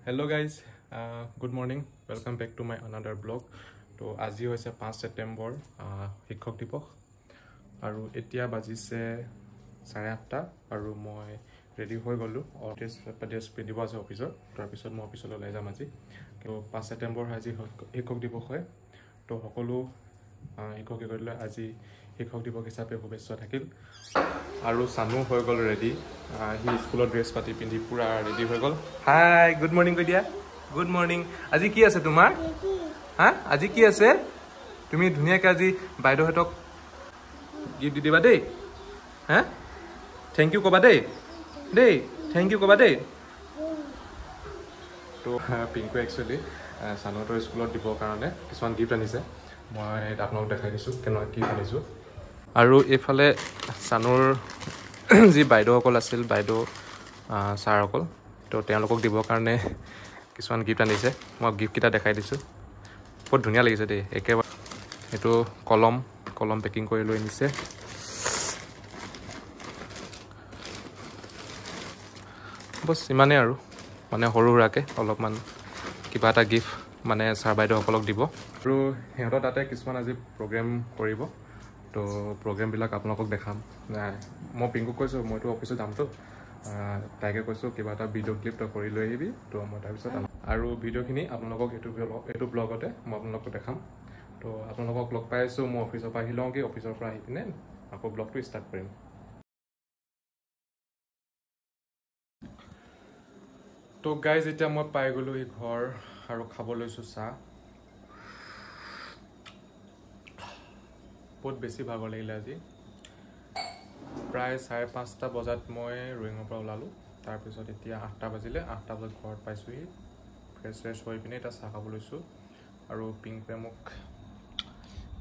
Hello guys, good morning. Welcome back to my another blog. So আজি হৈছে 5 September শিক্ষক দিৱস আৰু এতিয়া বাজিছে 8:30 আৰু মই ৰেডি হৈ গলো অফিস পিন্ধিব আছে অফিসৰ তাৰ পিছত মই অফিসলৈ লৈ যাম আজি তো 5 September আজি শিক্ষক দিৱস হয় তো সকলো শিক্ষকসকললৈ আজি শিক্ষক দিৱস হিচাপে শুভেচ্ছা থাকিল আৰু সানু হৈ গল ৰেডি হি স্কুলৰ ড্ৰেছ পাতি পিন্ধি পুৰা ৰেডি হৈ গল হাই গুড মৰ্নিং কৈ দিয়া গুড মৰ্নিং আজি কি আছে তোমাৰ হা আজি কি আছে তুমি ধুনিয়াকৈ আজি বাইদেউহঁতক গিফট দি দিবা দেই হা থ্যাংক ইউ কবা দেই থ্যাংক ইউ কবা দেই তো পিংকু একচুয়ালি সানুহঁতৰ স্কুলত দিবৰ কাৰণে কিছুমান গিফট আনিছে মই আপোনালোকক দেখাই দিছোঁ কেনেকুৱা কি আনিছোঁ আৰু এইফালে সানুৰ যি বাইদেউসকল আছিল বাইদেউ ছাৰসকল তো তেওঁলোকক দিবৰ কাৰণে কিছুমান গিফট আনিছে মই গিফটকেইটা দেখাই দিছোঁ বহুত ধুনীয়া লাগিছে দেই একেবাৰে এইটো কলম পেকিং কৰি লৈ আনিছে বছ ইমানেই আৰু মানে সৰু সুৰাকৈ অলপমান কিবা এটা গিফট মানে ছাৰ বাইদেউসকলক দিব আৰু সিহঁতৰ তাতে কিছুমান আজি প্ৰগ্ৰেম কৰিব তো প্ৰগ্ৰেমবিলাক আপোনালোকক দেখাম মই পিংকুক কৈছোঁ মইতো অফিচত যামতো তাইকে কৈছোঁ কিবা এটা ভিডিঅ' ক্লিপ তই কৰি লৈ আহিবি তো মই তাৰপিছত আৰু ভিডিঅ'খিনি আপোনালোকক এইটো ব্লগতে মই আপোনালোকক দেখাম তো আপোনালোকক লগ পাই আছোঁ মই অফিচৰ পৰা আহি লওঁগৈ অফিচৰ পৰা আহি পিনে আকৌ ব্লগটো ষ্টাৰ্ট কৰিম তো গাইজ এতিয়া মই পাই গ'লোঁ এই ঘৰ আৰু খাব লৈছোঁ চাহ বহুত বেছি ভাগৰ লাগিলে আজি প্ৰায় 5:30 বজাত মই ৰোয়িঙৰ পৰা ওলালোঁ তাৰপিছত এতিয়া 8টা বাজিলে 8টা বজাত ঘৰত পাইছোঁহি ফ্ৰেছ হৈ পিনে এতিয়া চাহ খাব লৈছোঁ আৰু পিংকুৱে মোক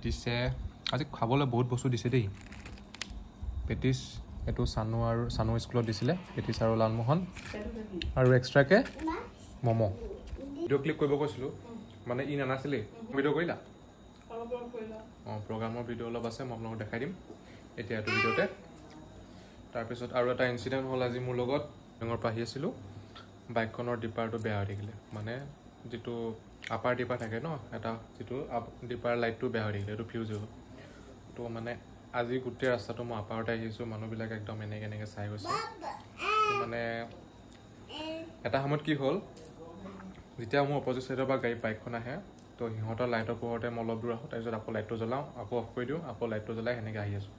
দিছে আজি খাবলৈ বহুত বস্তু দিছে দেই পেটিছ এইটো সানু স্কুলত দিছিলে পেটিছ আৰু লালমোহন আৰু এক্সট্ৰাকৈ ম'ম' ভিডিঅ' ক্লিপ কৰিব কৈছিলোঁ মানে ই নানাছিলেই ভিডিঅ' কৰিলা প্ৰগ্ৰামৰ ভিডিঅ' অলপ আছে মই আপোনালোকক দেখাই দিম এতিয়া এইটো ভিডিঅ'তে তাৰপিছত আৰু এটা ইনচিডেণ্ট হ'ল আজি মোৰ লগত ৰোয়িঙৰ পৰা আহি আছিলোঁ বাইকখনৰ ডিপাৰটো বেয়া হৈ থাকিলে মানে যিটো আপাৰ ডিপাৰ থাকে ন এটা যিটো ডিপাৰ লাইটটো বেয়া হৈ থাকিলে এইটো ফিউজ হৈ গ'ল তো মানে আজি গোটেই ৰাস্তাটো মই আপাৰতে আহিছোঁ মানুহবিলাকে একদম এনেকৈ চাই গৈছে মানে এটা সময়ত কি হ'ল যেতিয়া মোৰ অপজিট ছাইডৰ পৰা বাইকখন আহে তো সিহঁতৰ লাইটৰ পোহৰতে মই অলপ দূৰ আহোঁ তাৰপিছত আকৌ লাইটটো জ্বলাওঁ আকৌ অফ কৰি দিওঁ আকৌ লাইটটো জ্বলাই সেনেকৈ আহি আছোঁ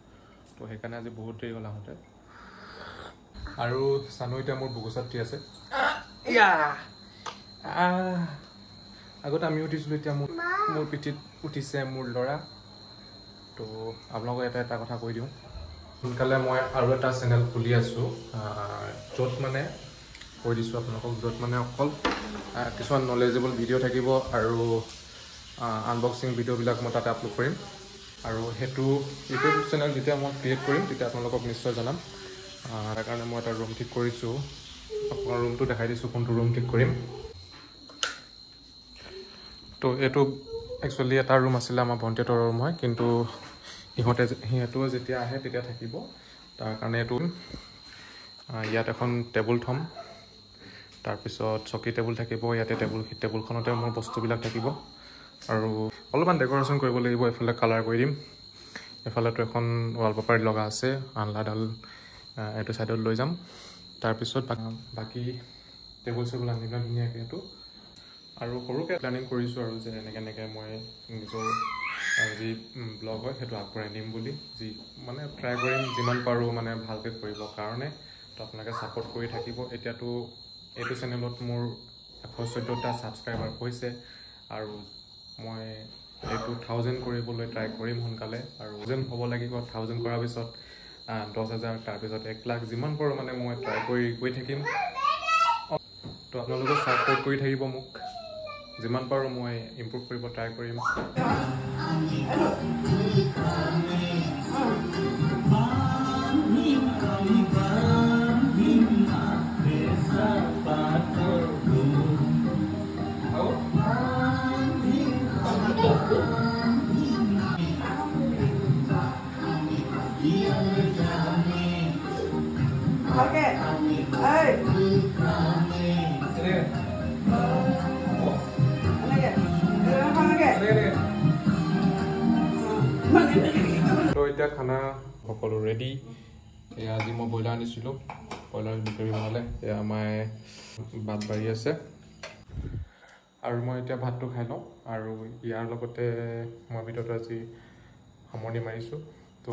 তো সেইকাৰণে আজি বহুত দেৰি হ'ল আহোঁতে আৰু সানু এতিয়া মোৰ বুকুচাত্ৰী আছে আগতে আমি উঠিছিলোঁ এতিয়া মোৰ পিঠিত উঠিছে মোৰ ল'ৰা তো আপোনালোকক এটা কথা কৈ দিওঁ সোনকালে মই আৰু এটা চেনেল খুলি আছোঁ য'ত মানে কৈ দিছোঁ আপোনালোকক য'ত মানে অকল কিছুমান নলেজেবল ভিডিঅ' থাকিব আৰু আনবক্সিং ভিডিঅ'বিলাক মই তাতে আপলোড কৰিম আৰু সেইটো ইউটিউব চেনেল যেতিয়া মই ক্ৰিয়েট কৰিম তেতিয়া আপোনালোকক নিশ্চয় জনাম তাৰ কাৰণে মই এটা ৰুম ঠিক কৰিছোঁ আপোনাৰ ৰুমটো দেখাই দিছোঁ কোনটো ৰুম ঠিক কৰিম তো এইটো একচুৱেলি এটা ৰুম আছিলে আমাৰ ভণ্টিহঁতৰ ৰুম হয় কিন্তু সিহঁতেও যেতিয়া আহে তেতিয়া থাকিব তাৰ কাৰণে এইটো ইয়াত এখন টেবুল থ'ম তাৰপিছত চকী টেবুল থাকিব ইয়াতে টেবুলখনতে মোৰ বস্তুবিলাক থাকিব আৰু অলপমান ডেক'ৰেশ্যন কৰিব লাগিব এইফালে কালাৰ কৰি দিম এফালেতো এখন ৱালপেপাৰ লগা আছে আনলাডাল এইটো ছাইডত লৈ যাম তাৰপিছত বাকী টেবুল চেবুল আনি পেলাই ধুনীয়াকৈ এইটো আৰু সৰুকৈ প্লেনিং কৰিছোঁ আৰু যে এনেকৈ মই নিজৰ যি ব্লগ হয় সেইটো আগবঢ়াই নিম বুলি যি মানে ট্ৰাই কৰিম যিমান পাৰোঁ মানে ভালকৈ কৰিবৰ কাৰণে তো আপোনালোকে ছাপোৰ্ট কৰি থাকিব এতিয়াতো এইটো চেনেলত মোৰ 114টা ছাবস্ক্ৰাইবাৰ হৈছে আৰু মই এইটো 1000 কৰিবলৈ ট্ৰাই কৰিম সোনকালে আৰু 1000 হ'ব লাগিব 1000 কৰাৰ পিছত 10,000 তাৰপিছত 1 লাখ যিমান পাৰোঁ মানে মই ট্ৰাই কৰি গৈ থাকিম তো আপোনালোকে ছাপোৰ্ট কৰি থাকিব মোক যিমান পাৰোঁ মই ইম্প্ৰুভ কৰিব ট্ৰাই কৰিম Okay. Hey. দুপৰীয়া খানা সকলো ৰেডি এয়া আজি মই ব্ৰইলাৰ আনিছিলোঁ ব্ৰইলাৰ বিক্ৰী বনালে এয়া মায়ে ভাত বাঢ়ি আছে আৰু মই এতিয়া ভাতটো খাই লওঁ আৰু ইয়াৰ লগতে মই ভিডিঅ'টো আজি সামৰণি মাৰিছোঁ তো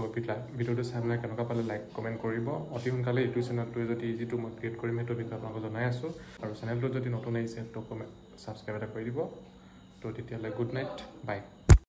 ভিডিঅ'টো চাই মানে কেনেকুৱা পালে লাইক কমেণ্ট কৰিব অতি সোনকালে এইটো চেনেলটোৱে যদি যিটো মই ক্ৰিয়েট কৰিম সেইটো বিষয়ে আপোনালোকক জনাই আছোঁ আৰু চেনেলটো যদি নতুন আহিছে তো কমেণ্ট ছাবস্ক্ৰাইব এটা কৰি দিব তো তেতিয়াহ'লে গুড নাইট বাই